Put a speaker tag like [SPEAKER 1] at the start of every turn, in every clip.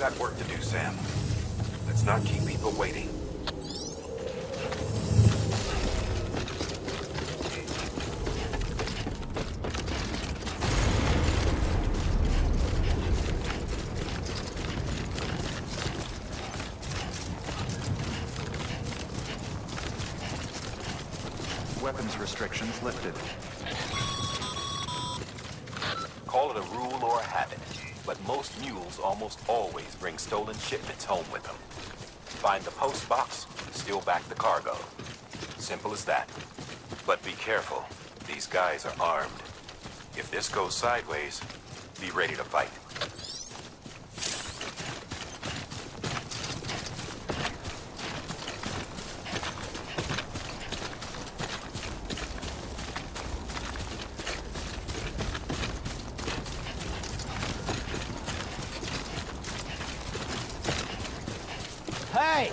[SPEAKER 1] got work to do, Sam. Let's not keep people waiting.
[SPEAKER 2] Weapons restrictions lifted.
[SPEAKER 1] Call it a rule or a habit, but most mules almost always bring stolen shipments home with them. Find the post box, steal back the cargo. Simple as that. But be careful. These guys are armed. If this goes sideways, be ready to fight.
[SPEAKER 3] Hey!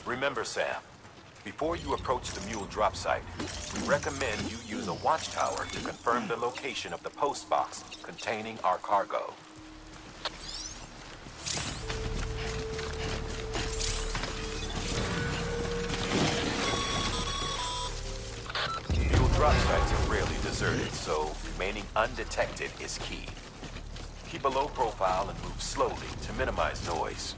[SPEAKER 1] Remember, Sam, before you approach the mule drop site, we recommend you use a watchtower to confirm the location of the post box containing our cargo. Mule drop sites are rarely deserted, so remaining undetected is key. Keep a low profile and move slowly to minimize noise.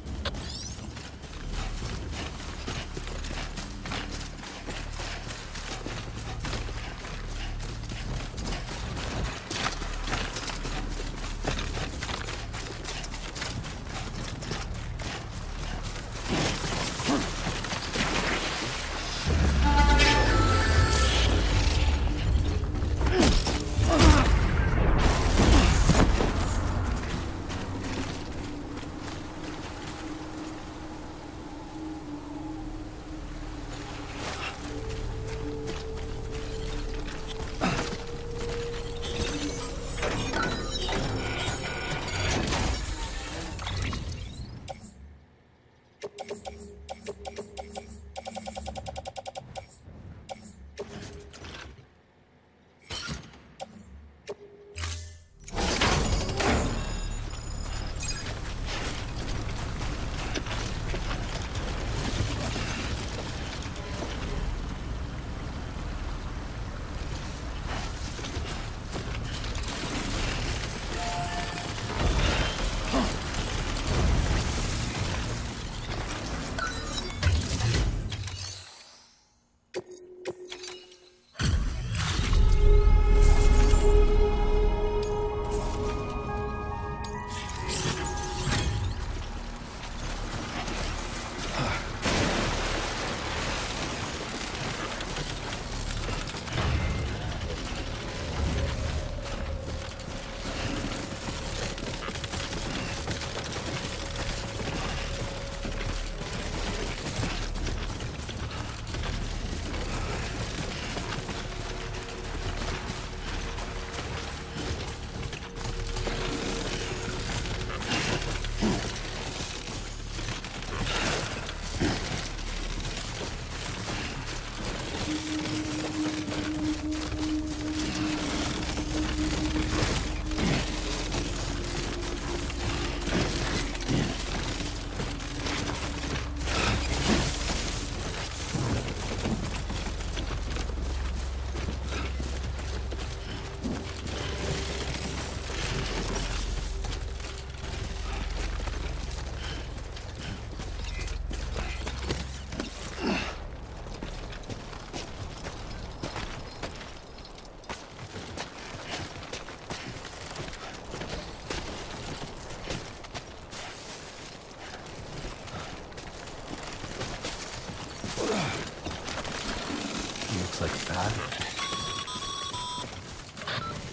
[SPEAKER 3] Looks like that.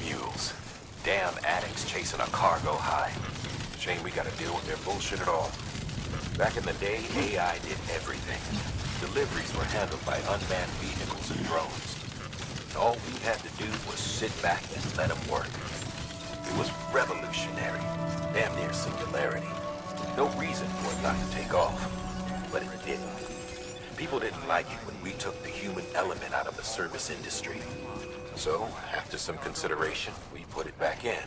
[SPEAKER 1] Mules. Damn addicts chasing a cargo high. Shame we gotta deal with their bullshit at all. Back in the day, AI did everything. Deliveries were handled by unmanned vehicles and drones. All we had to do was sit back and let them work. It was revolutionary, damn near singularity. No reason for it not to take off, but it didn't. People didn't like it when we took the human element out of the service industry. So, after some consideration, we put it back in.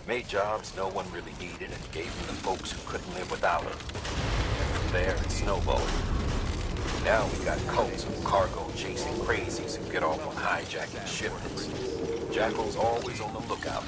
[SPEAKER 1] Made jobs no one really needed and gave them to folks who couldn't live without them. And from there, it snowballed. Now we got cults of cargo-chasing crazies who get off on hijacking shipments. Jackal's always on the lookout.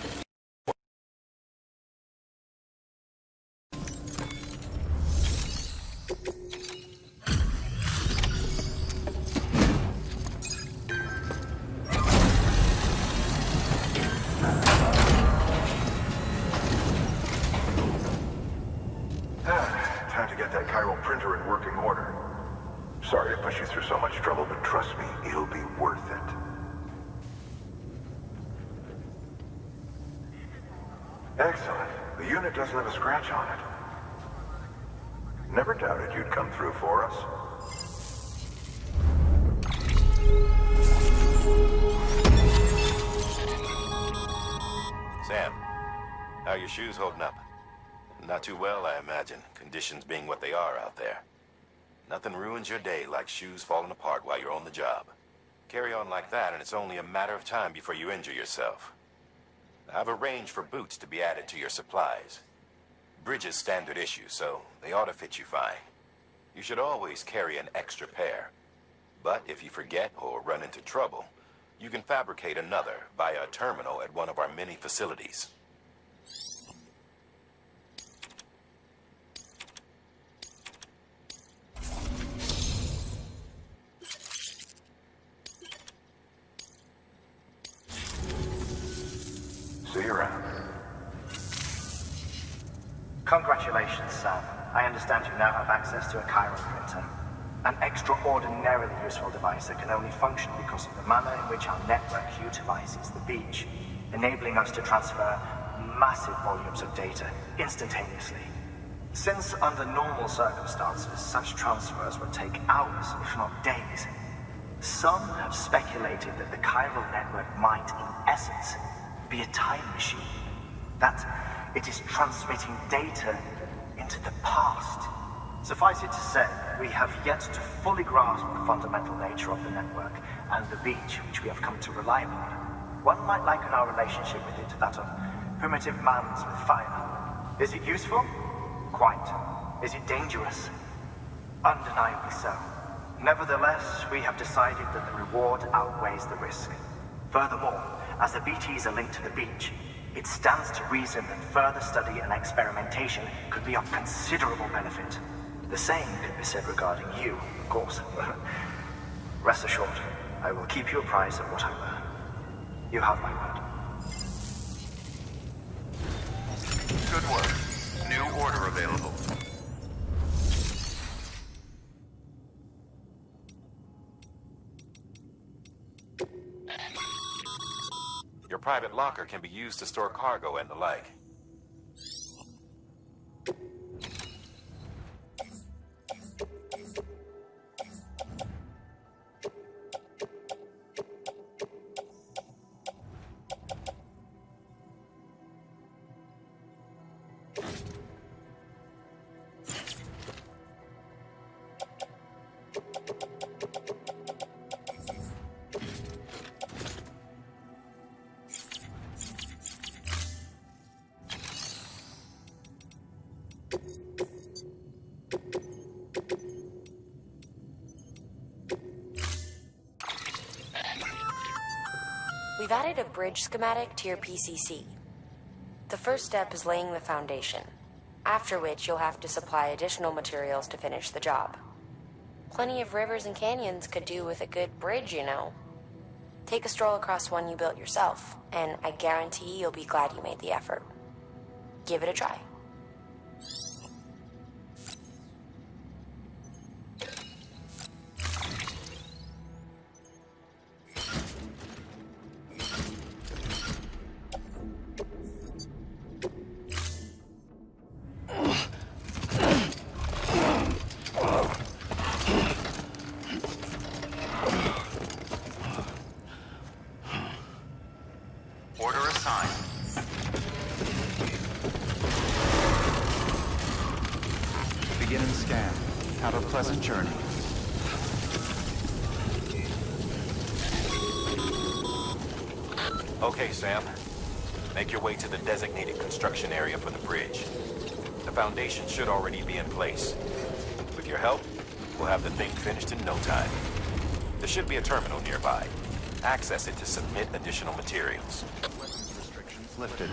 [SPEAKER 3] Time to get that chiral printer in working order. Sorry to push you through so much trouble, but trust me, it'll be worth it. Excellent. The unit doesn't have a scratch on it. Never doubted you'd come through for us.
[SPEAKER 1] Sam, how are your shoes holding up? Not too well, I imagine, conditions being what they are out there. Nothing ruins your day like shoes falling apart while you're on the job. Carry on like that, and it's only a matter of time before you injure yourself. I've arranged for boots to be added to your supplies. Bridges standard issue, so they ought to fit you fine. You should always carry an extra pair. But if you forget or run into trouble, you can fabricate another via a terminal at one of our many facilities.
[SPEAKER 3] See you around.
[SPEAKER 4] Congratulations, Sam. I understand you now have access to a chiral printer. An extraordinarily useful device that can only function because of the manner in which our network utilizes the beach, enabling us to transfer massive volumes of data instantaneously. Since under normal circumstances, such transfers would take hours, if not days, some have speculated that the chiral network might, in essence, be a time machine. That it is transmitting data into the past. Suffice it to say, we have yet to fully grasp the fundamental nature of the network and the beach which we have come to rely upon. One might liken our relationship with it to that of primitive mans with fire. Is it useful? Quite. Is it dangerous? Undeniably so. Nevertheless, we have decided that the reward outweighs the risk. Furthermore, as the BTs are linked to the beach, it stands to reason that further study and experimentation could be of considerable benefit. The same could be said regarding you, of course. Rest assured, I will keep you apprised of what I learn. You have my word.
[SPEAKER 2] Good work. New order available.
[SPEAKER 1] Your private locker can be used to store cargo and the like.
[SPEAKER 5] We've added a bridge schematic to your PCC. The first step is laying the foundation, after which you'll have to supply additional materials to finish the job. Plenty of rivers and canyons could do with a good bridge, you know. Take a stroll across one you built yourself, and I guarantee you'll be glad you made the effort. Give it a try.
[SPEAKER 6] begin and scan. Have a pleasant journey.
[SPEAKER 1] Okay, Sam. Make your way to the designated construction area for the bridge. The foundation should already be in place. With your help, we'll have the thing finished in no time. There should be a terminal nearby. Access it to submit additional materials.
[SPEAKER 6] Weapons restrictions lifted.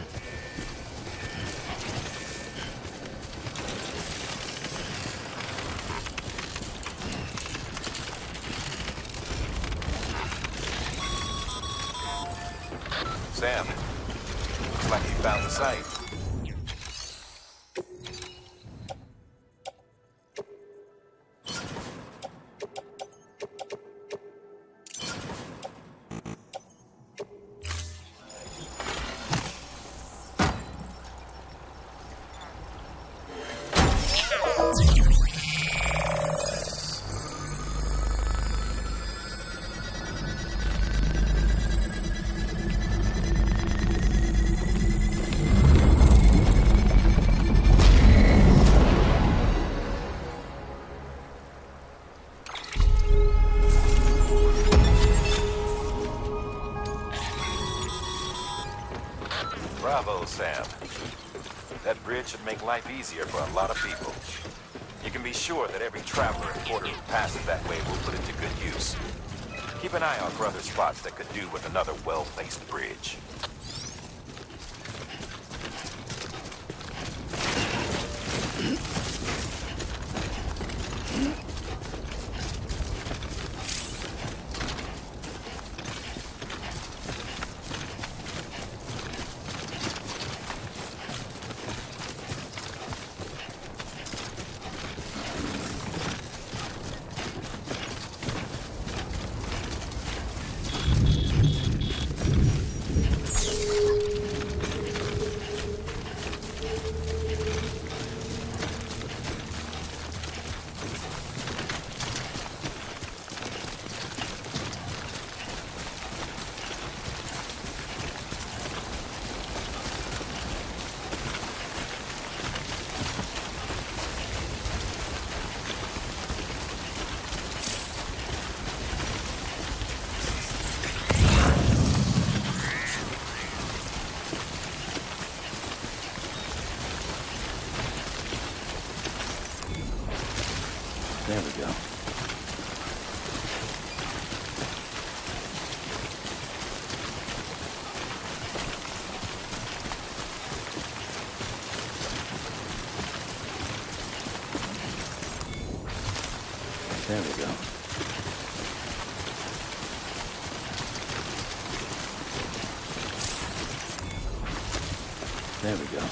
[SPEAKER 1] Sam, looks like you found the site. Bravo, Sam. That bridge should make life easier for a lot of people. You can be sure that every traveler and porter who passes that way will put it to good use. Keep an eye out for other spots that could do with another well-placed bridge.
[SPEAKER 7] There we go. There we go. There we go.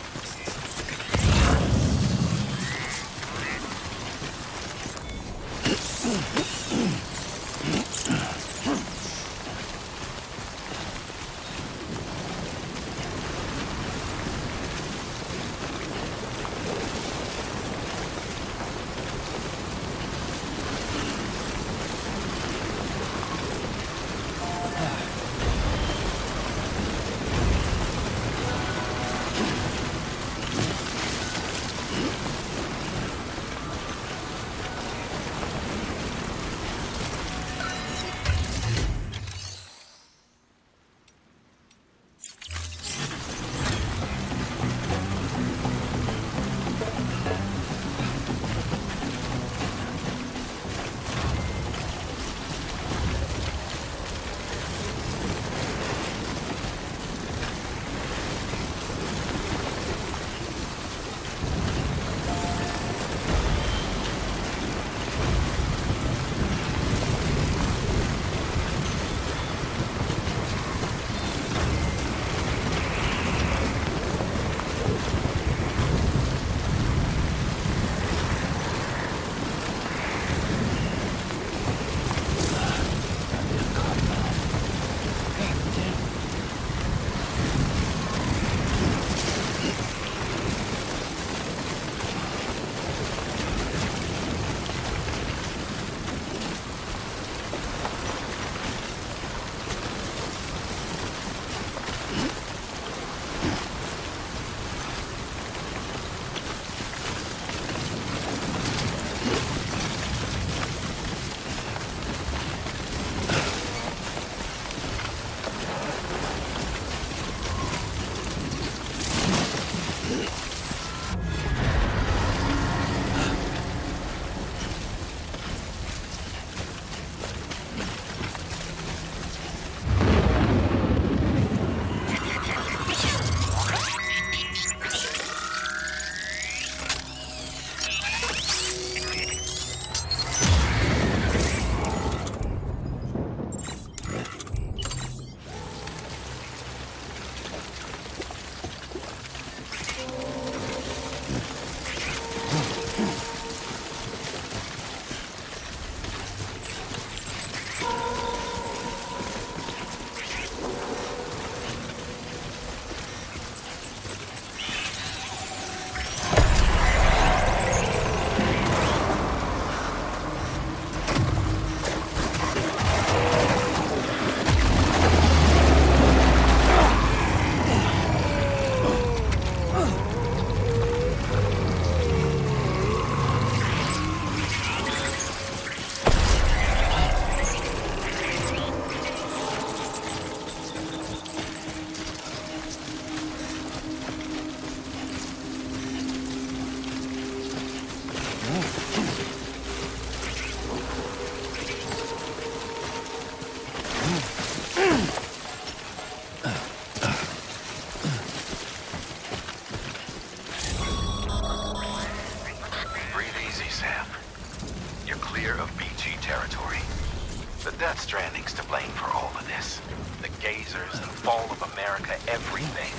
[SPEAKER 1] Stranding's to blame for all of this. The gazers, the fall of America, everything.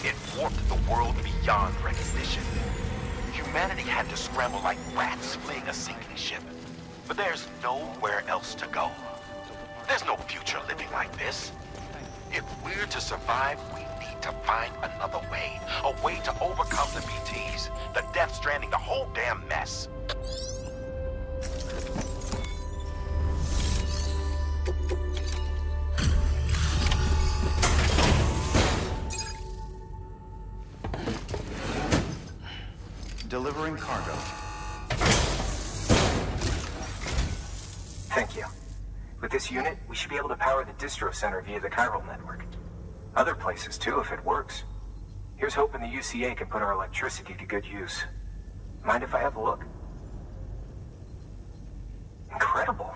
[SPEAKER 1] It warped the world beyond recognition. Humanity had to scramble like rats fleeing a sinking ship. But there's nowhere else to go. There's no future living like this. If we're to survive, we need to find another way. A way to overcome the BTs, the Death Stranding, the whole damn mess.
[SPEAKER 6] Delivering cargo.
[SPEAKER 4] Thank you. With this unit, we should be able to power the distro center via the chiral network. Other places too, if it works. Here's hoping the UCA can put our electricity to good use. Mind if I have a look? Incredible.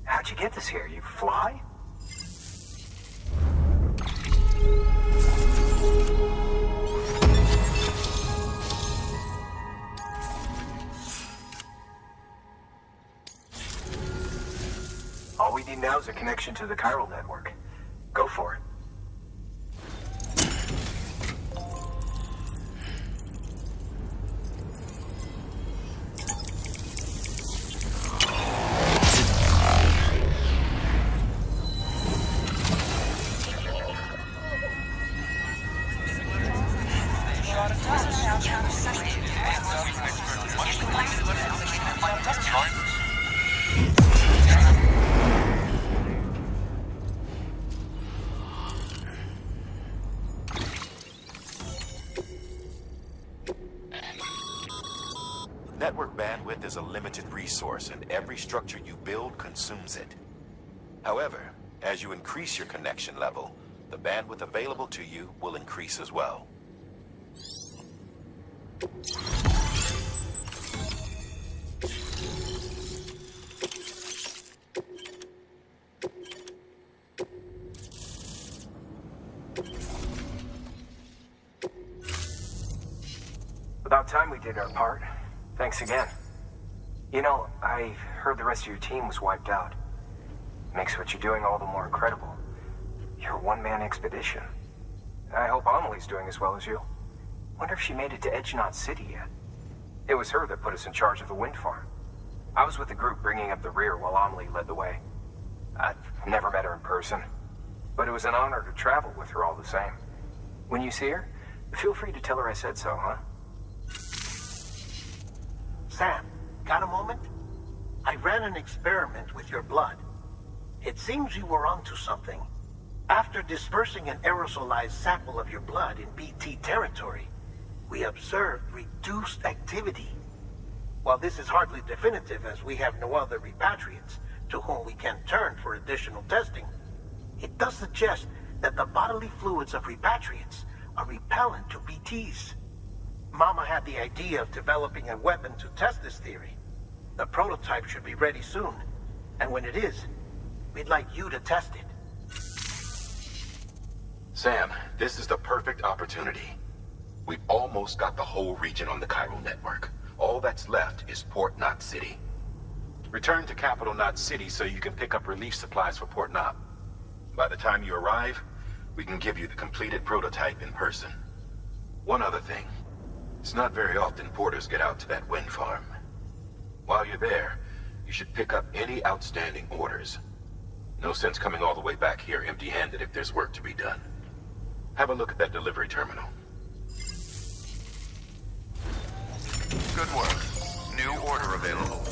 [SPEAKER 4] How'd you get this here? You fly? All we need now is a connection to the chiral network. Go for it.
[SPEAKER 1] Network bandwidth is a limited resource, and every structure you build consumes it. However, as you increase your connection level, the bandwidth available to you will increase as well.
[SPEAKER 4] About time we did our part. Thanks again. You know, I heard the rest of your team was wiped out. Makes what you're doing all the more incredible. You're a one-man expedition. I hope Amelie's doing as well as you. Wonder if she made it to Edgenot City yet. It was her that put us in charge of the wind farm. I was with the group bringing up the rear while Amelie led the way. I've never met her in person, but it was an honor to travel with her all the same. When you see her, feel free to tell her I said so, huh?
[SPEAKER 8] Sam, got a moment? I ran an experiment with your blood. It seems you were onto something. After dispersing an aerosolized sample of your blood in BT territory, we observed reduced activity. While this is hardly definitive, as we have no other repatriates to whom we can turn for additional testing, it does suggest that the bodily fluids of repatriates a repellent to BTs. Mama had the idea of developing a weapon to test this theory. The prototype should be ready soon. And when it is, we'd like you to test it.
[SPEAKER 1] Sam, this is the perfect opportunity. We've almost got the whole region on the chiral network. All that's left is Port Knot City. Return to Capital Knot City so you can pick up relief supplies for Port Knot. By the time you arrive, we can give you the completed prototype in person. One other thing. It's not very often porters get out to that wind farm. While you're there, you should pick up any outstanding orders. No sense coming all the way back here empty-handed if there's work to be done. Have a look at that delivery terminal.
[SPEAKER 2] Good work. New order available.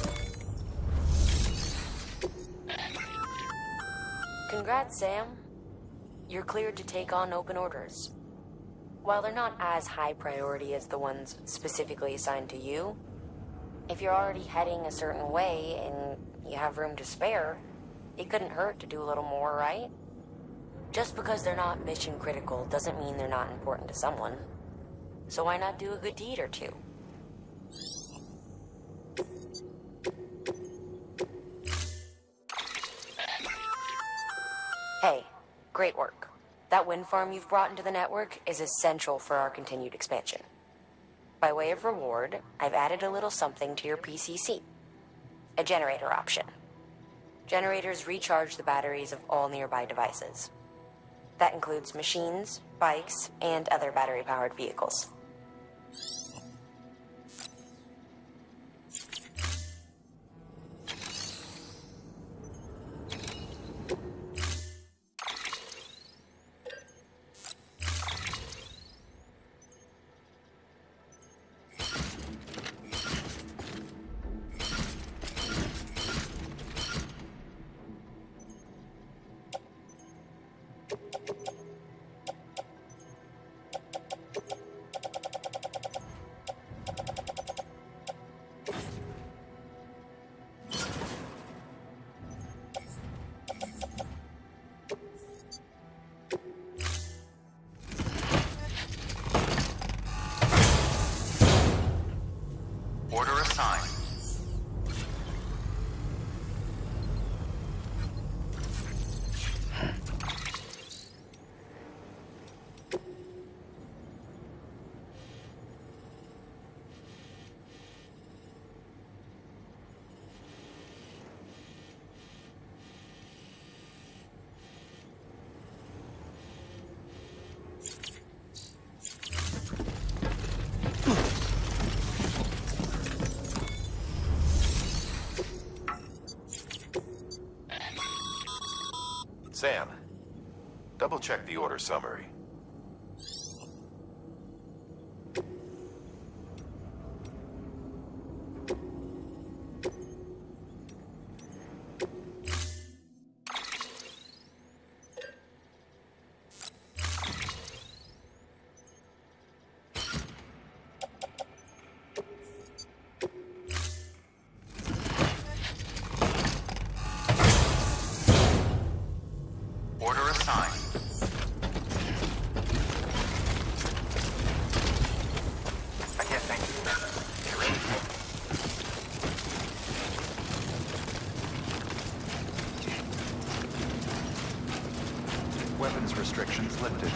[SPEAKER 5] Congrats, Sam. You're cleared to take on open orders. While they're not as high priority as the ones specifically assigned to you, if you're already heading a certain way and you have room to spare, it couldn't hurt to do a little more, right? Just because they're not mission critical doesn't mean they're not important to someone. So why not do a good deed or two? Hey, great work. That wind farm you've brought into the network is essential for our continued expansion. By way of reward, I've added a little something to your PCC. A generator option. Generators recharge the batteries of all nearby devices. That includes machines, bikes, and other battery-powered vehicles.
[SPEAKER 2] Order assigned.
[SPEAKER 1] Sam, double-check the order summary.
[SPEAKER 2] Order assigned.
[SPEAKER 4] I can't thank you enough.
[SPEAKER 6] Weapons restrictions lifted.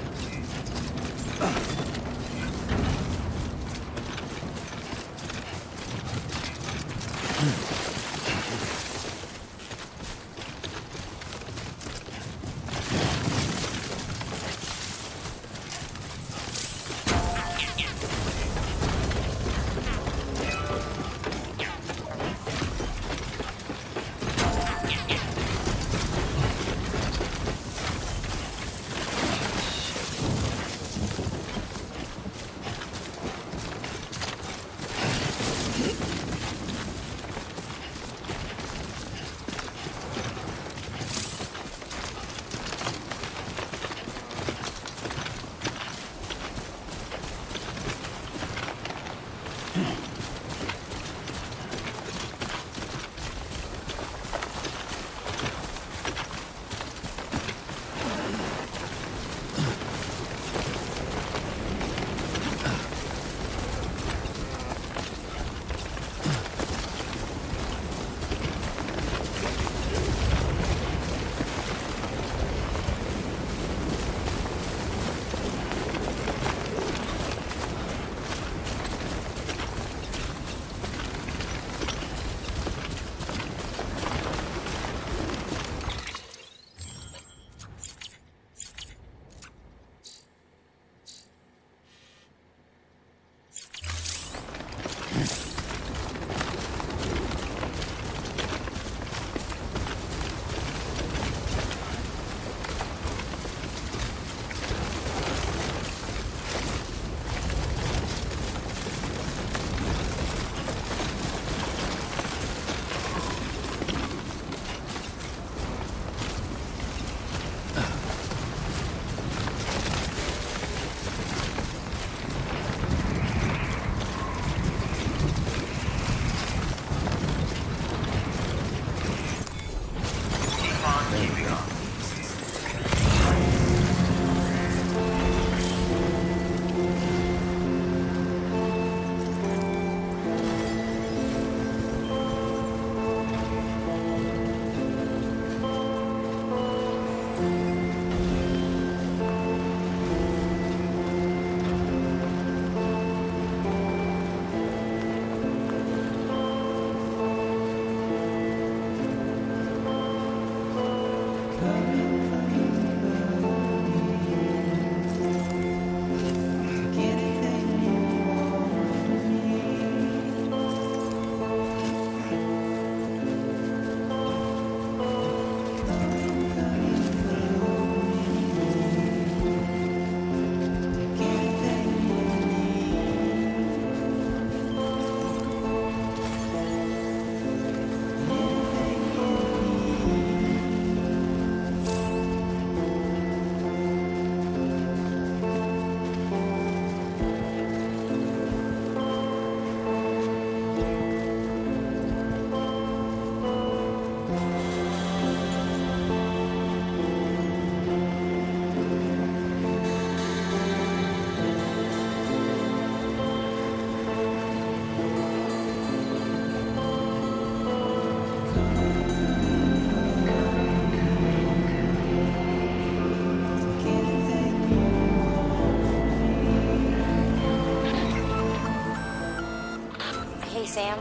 [SPEAKER 5] Sam,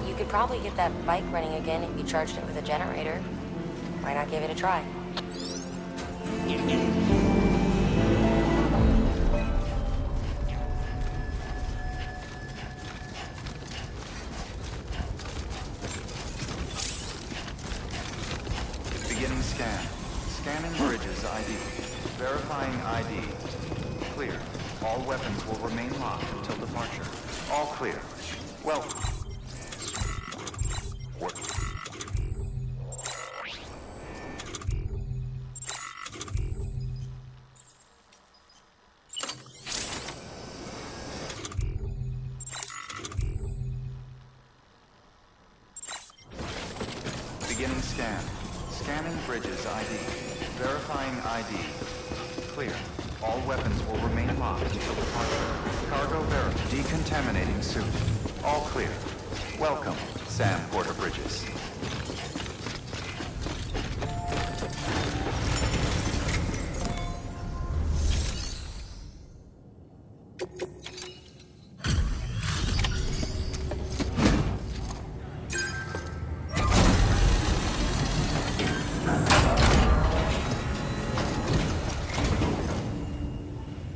[SPEAKER 5] you could probably get that bike running again if you charged it with a generator. Why not give it a try?
[SPEAKER 6] Beginning scan. Scanning bridges ID. Verifying ID. Clear. All weapons will remain locked until departure. All clear. Welcome. Beginning scan. Scanning bridges ID. Verifying ID. Clear. All weapons will remain locked until departure. Cargo verified. Decontaminating suit. All clear. Welcome, Sam Porter Bridges.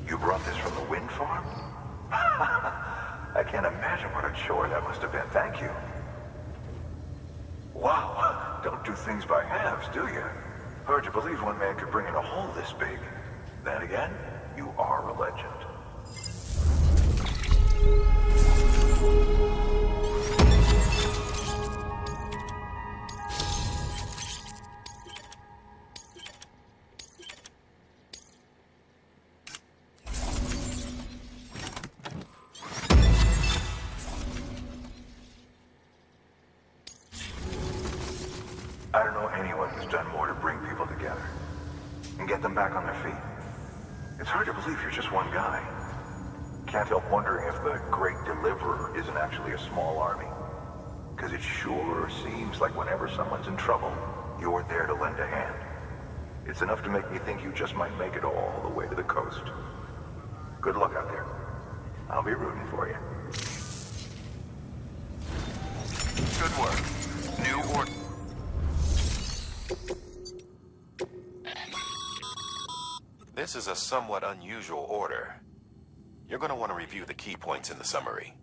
[SPEAKER 3] You brought this from the wind farm? I can't imagine what a chore that must have been. Thank you. Wow, don't do things by halves, do you? Hard to believe one man could bring in a hole this big. Then again, you are a legend. I don't know anyone who's done more to bring people together and get them back on their feet. It's hard to believe you're just one guy. Can't help wondering if the Great Deliverer isn't actually a small army. Because it sure seems like whenever someone's in trouble, you're there to lend a hand. It's enough to make me think you just might make it all the way to the coast. Good luck out there. I'll be rooting for you.
[SPEAKER 2] Good work. New order.
[SPEAKER 1] This is a somewhat unusual order. You're going to want to review the key points in the summary.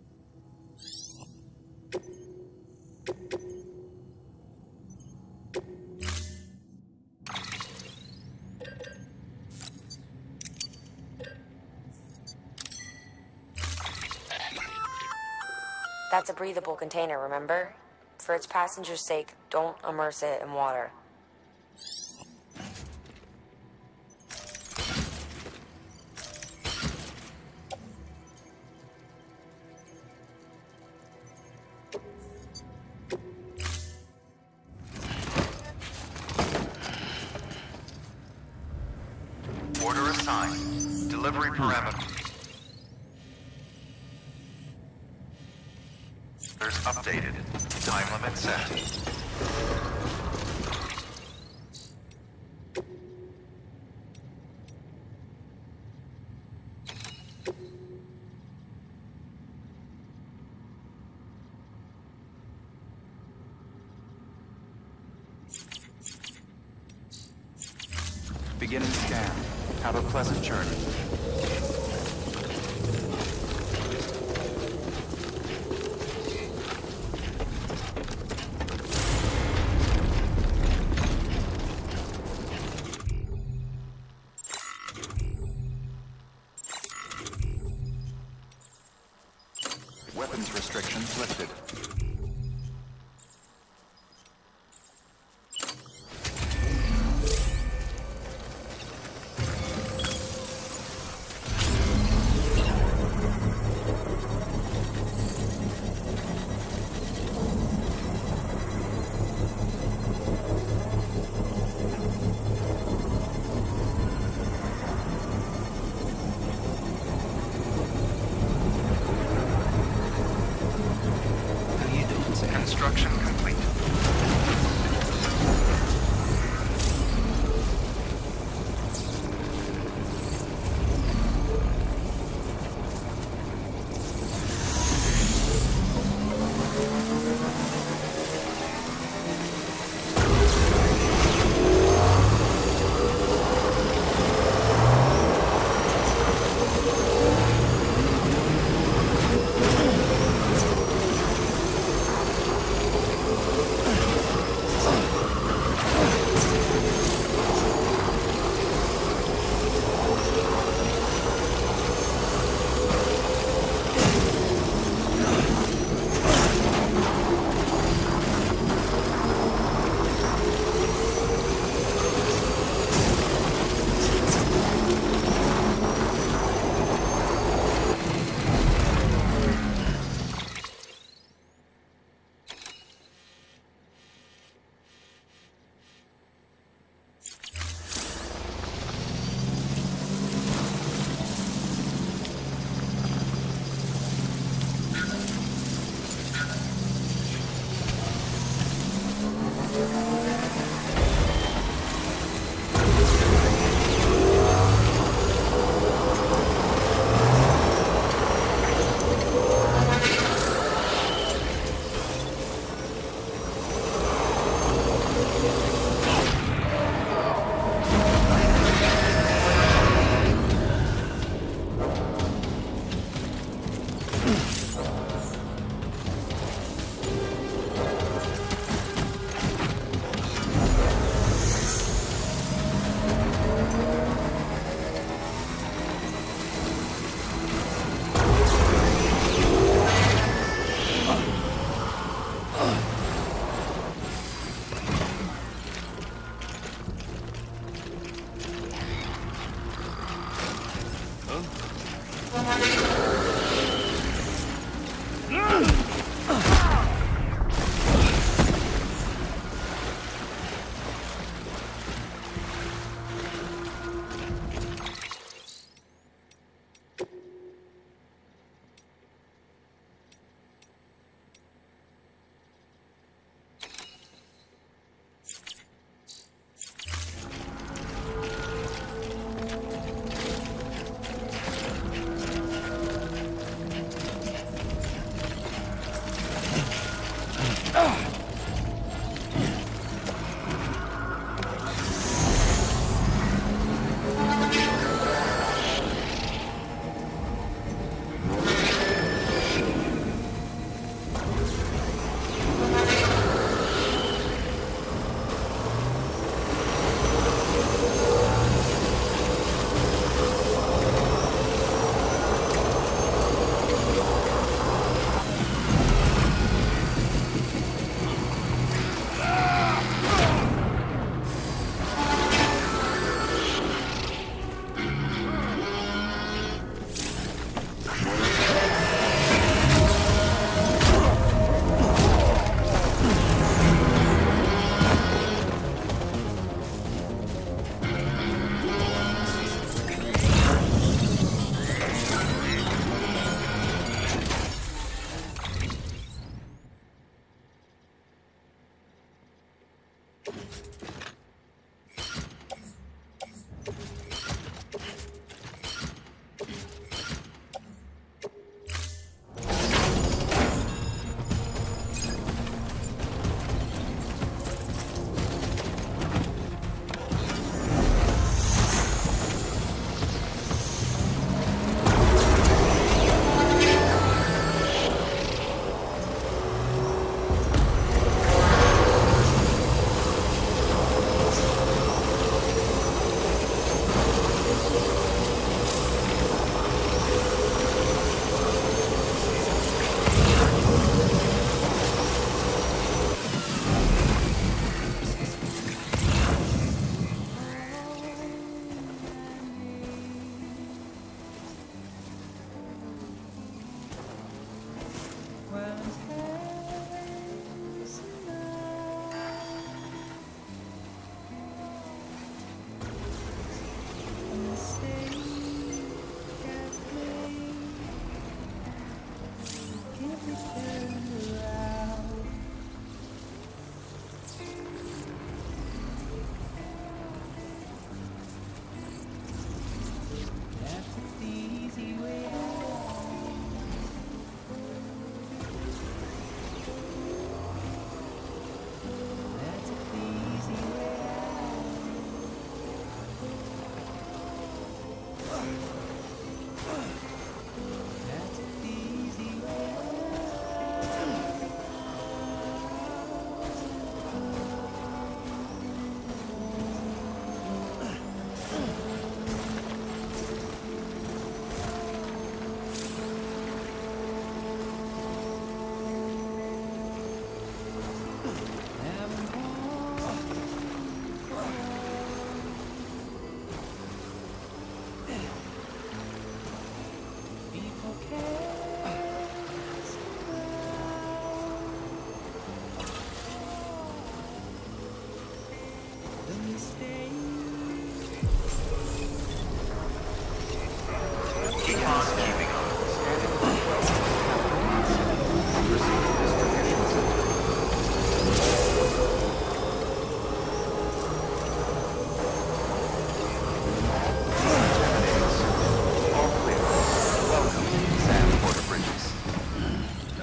[SPEAKER 5] That's a breathable container, remember? For its passengers' sake, don't immerse it in water.
[SPEAKER 2] Order assigned. Delivery parameter. There's updated. Time limit set.
[SPEAKER 6] Beginning scan. Have a pleasant journey. Weapons restrictions lifted.
[SPEAKER 2] Construction complete.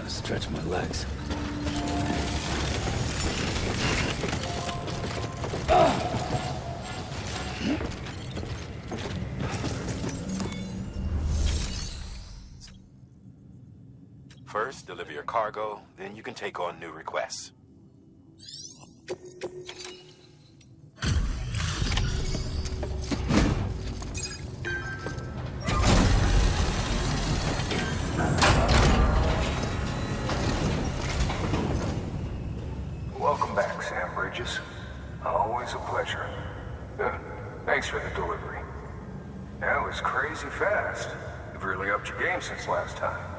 [SPEAKER 7] Stretch my legs.
[SPEAKER 1] First, deliver your cargo, then you can take on new requests.
[SPEAKER 3] Welcome back, Sam Bridges. Always a pleasure. Thanks for the delivery. That was crazy fast. You've really upped your game since last time.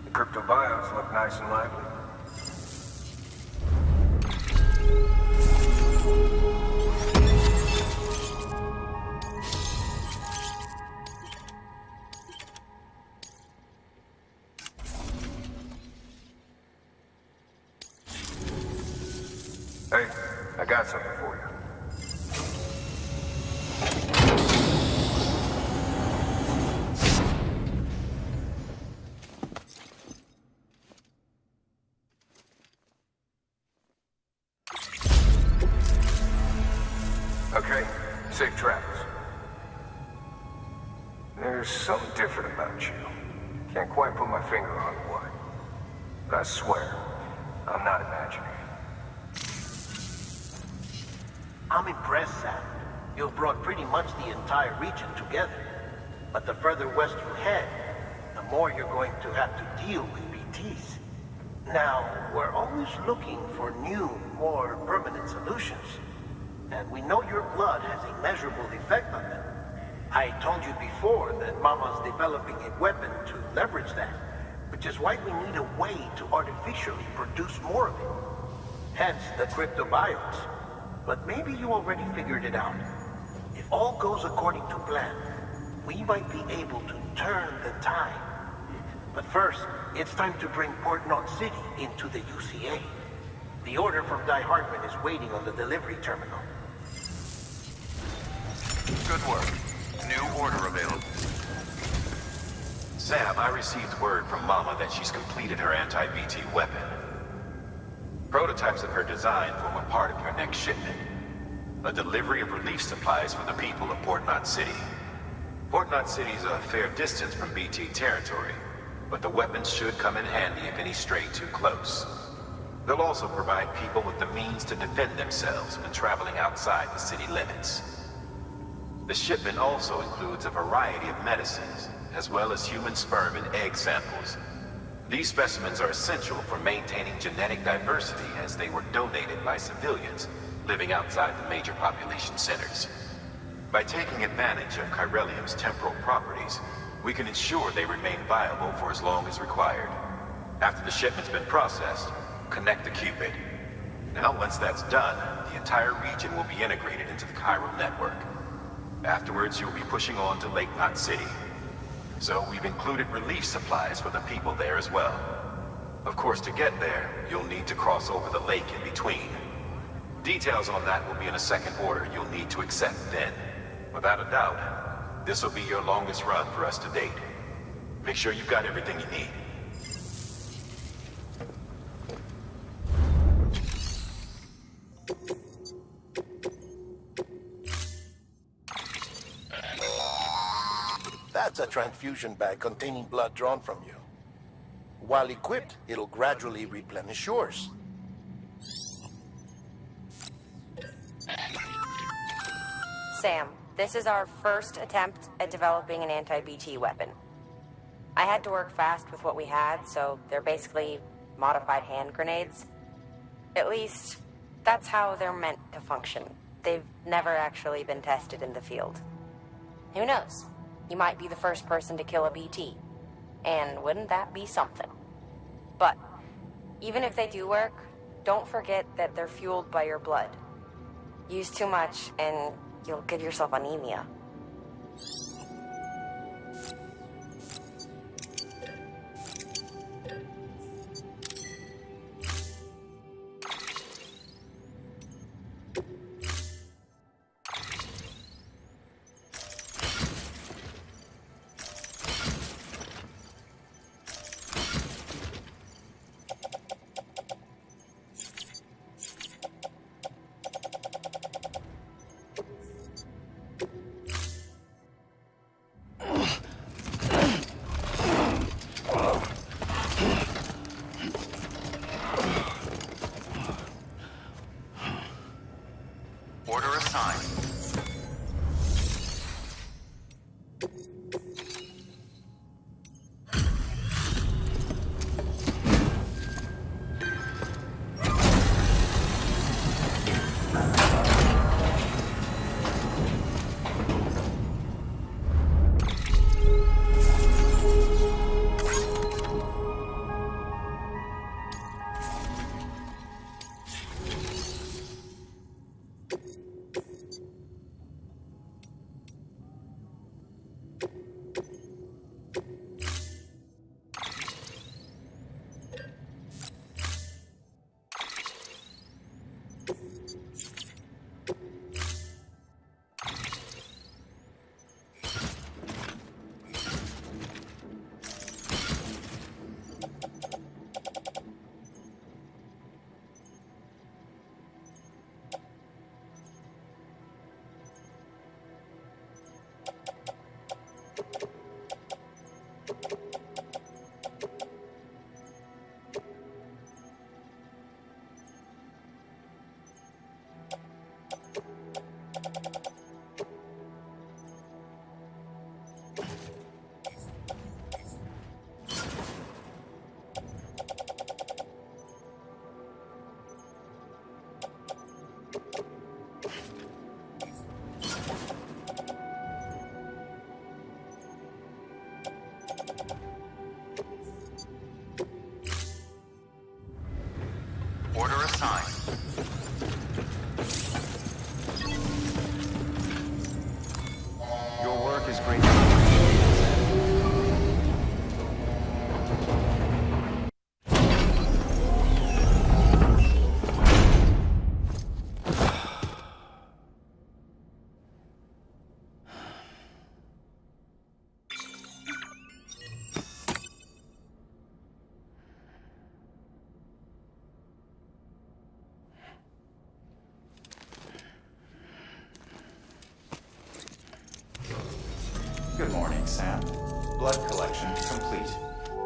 [SPEAKER 3] The crypto bios look nice and lively. Hey, I got something for you. Okay, safe travels. There's something different about you. Can't quite put my finger on what. But I swear, I'm not imagining.
[SPEAKER 8] I'm impressed, Sam. You've brought pretty much the entire region together. But the further west you head, the more you're going to have to deal with BTs. Now, we're always looking for new, more permanent solutions. And we know your blood has a measurable effect on them. I told you before that Mama's developing a weapon to leverage that, which is why we need a way to artificially produce more of it. Hence the cryptobiotes. But maybe you already figured it out. If all goes according to plan, we might be able to turn the tide. But first, it's time to bring Port Knot City into the UCA. The order from Die Hardman is waiting on the delivery terminal.
[SPEAKER 2] Good work. New order available.
[SPEAKER 1] Sam, I received word from Mama that she's completed her anti-BT weapon. Prototypes of her design form a part of your next shipment. A delivery of relief supplies for the people of Port Knot City. Port Knot City is a fair distance from BT territory, but the weapons should come in handy if any stray too close. They'll also provide people with the means to defend themselves when traveling outside the city limits. The shipment also includes a variety of medicines, as well as human sperm and egg samples. These specimens are essential for maintaining genetic diversity as they were donated by civilians living outside the major population centers. By taking advantage of chiralium's temporal properties, we can ensure they remain viable for as long as required. After the shipment's been processed, connect the Cupid. Now, once that's done, the entire region will be integrated into the chiral network. Afterwards, you'll be pushing on to Lake Knot City. So we've included relief supplies for the people there as well. Of course, to get there, you'll need to cross over the lake in between. Details on that will be in a second order you'll need to accept then. Without a doubt, this will be your longest run for us to date. Make sure you've got everything you need.
[SPEAKER 8] That's a transfusion bag containing blood drawn from you. While equipped, it'll gradually replenish yours.
[SPEAKER 5] Sam, this is our first attempt at developing an anti-BT weapon. I had to work fast with what we had, so they're basically modified hand grenades. At least, that's how they're meant to function. They've never actually been tested in the field. Who knows? You might be the first person to kill a BT. And wouldn't that be something? But, even if they do work, don't forget that they're fueled by your blood. Use too much, and you'll give yourself anemia.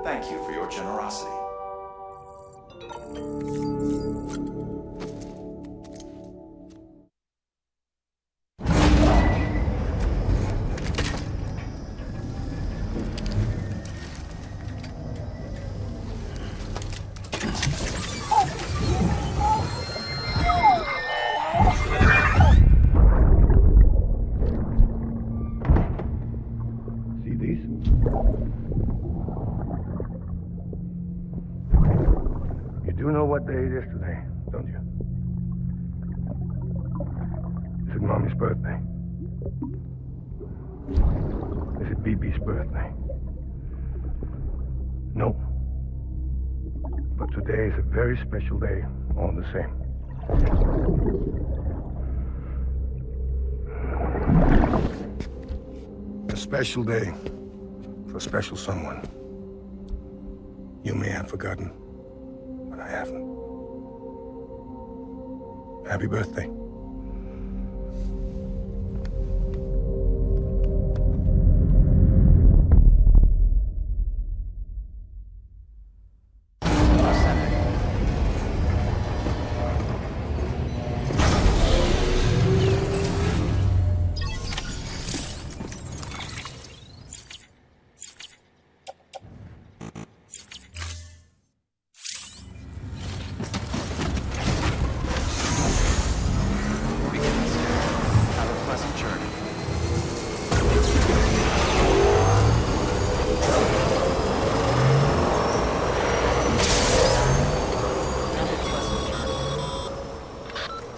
[SPEAKER 9] Thank you for your generosity.
[SPEAKER 10] See these? You do know what day it is today, don't you? Is it Mommy's birthday? Is it BB's birthday? No. But today is a very special day, all the same. A special day for a special someone. You may have forgotten, but I haven't. Happy birthday.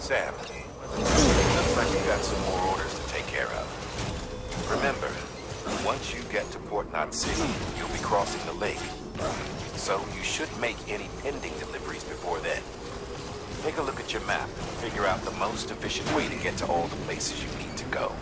[SPEAKER 1] Sam, looks like you got some more orders to take care of. Remember, once you get to Port Knot City, you'll be crossing the lake. So you should make any pending deliveries before then. Take a look at your map and figure out the most efficient way to get to all the places you need to go.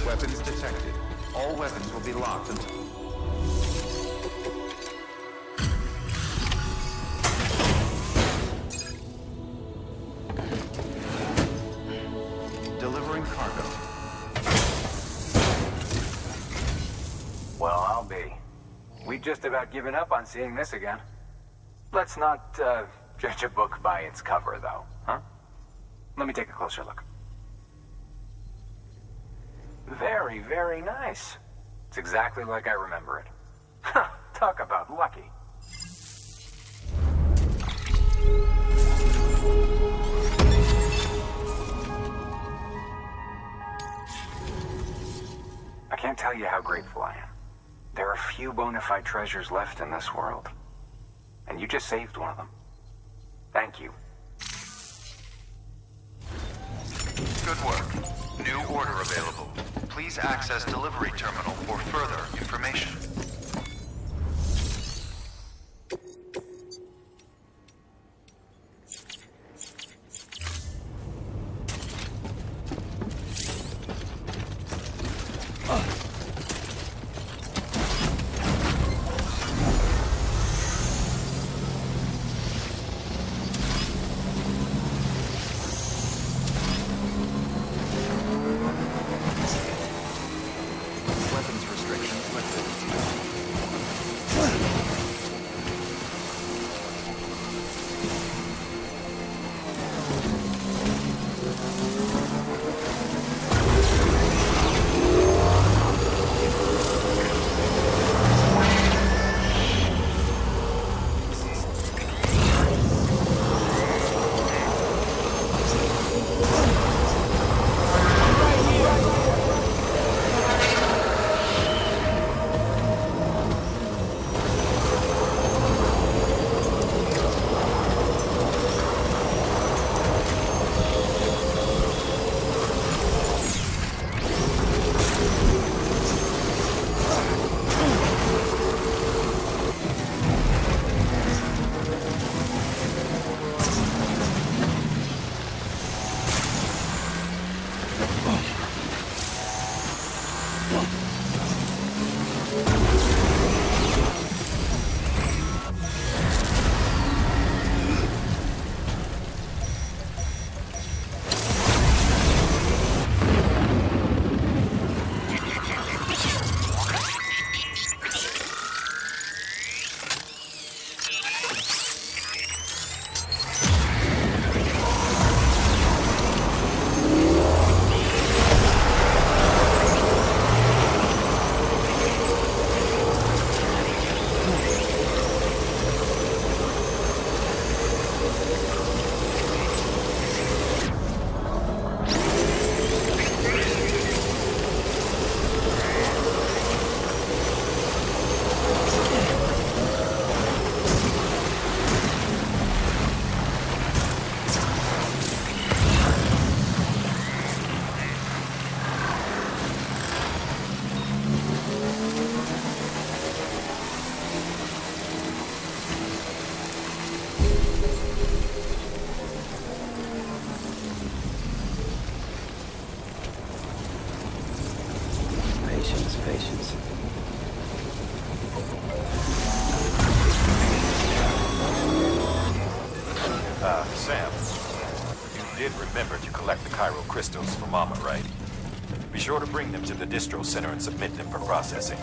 [SPEAKER 6] Weapons detected. All weapons will be locked until... Delivering cargo.
[SPEAKER 9] Well, I'll be. We've just about given up on seeing this again. Let's not, judge a book by its cover, though, huh? Let me take a closer look. Very, very nice. It's exactly like I remember it. Huh, talk about lucky. I can't tell you how grateful I am. There are few bona fide treasures left in this world. And you just saved one of them. Thank you.
[SPEAKER 2] Good work. New order available.
[SPEAKER 6] Please access delivery terminal for further information. Weapons restrictions lifted.
[SPEAKER 7] Patience.
[SPEAKER 1] Sam, you did remember to collect the chiral crystals for Mama, right? Be sure to bring them to the distro center and submit them for processing.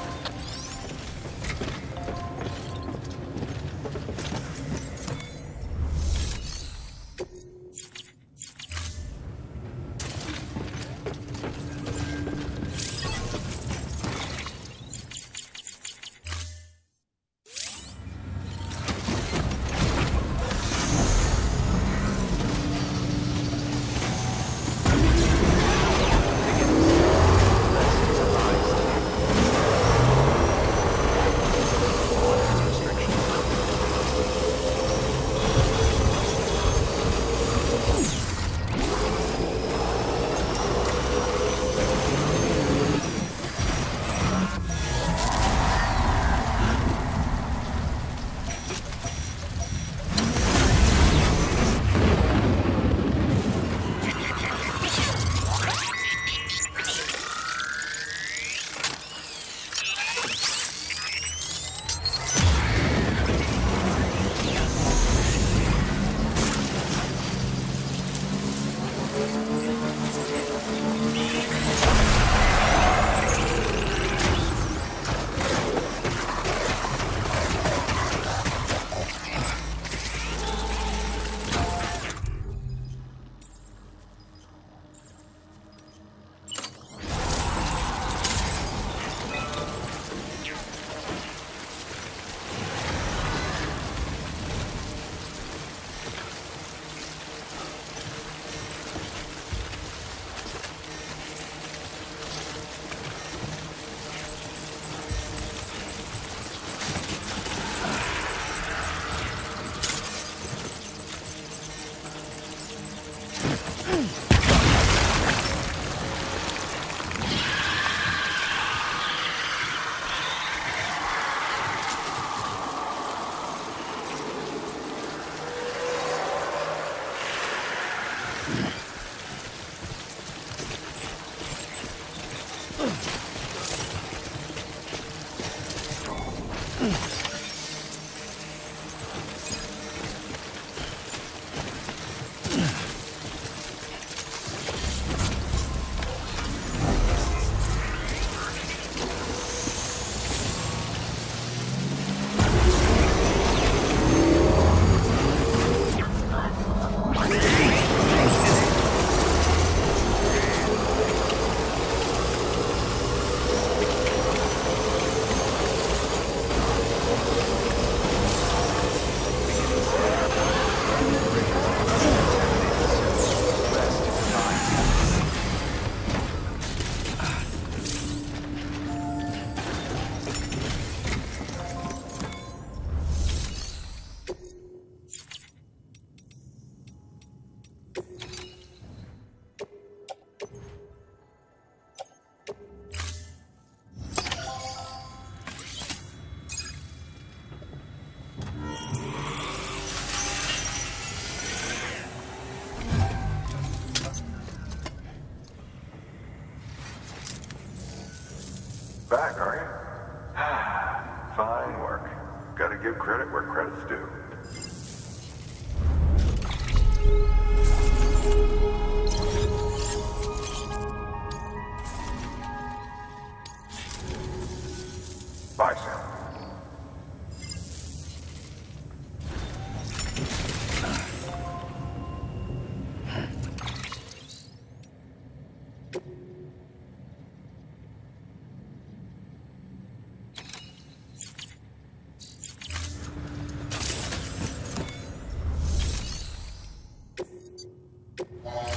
[SPEAKER 3] credit where credit's due. Bye, Sam.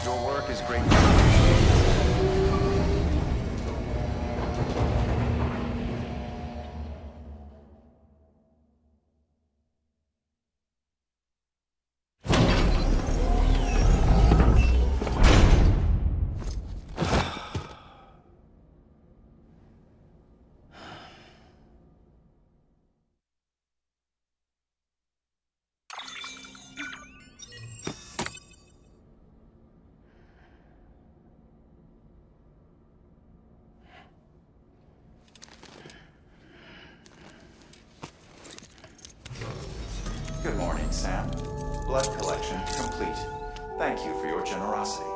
[SPEAKER 6] Your work is great.
[SPEAKER 11] Good morning, Sam. Blood collection complete. Thank you for your generosity.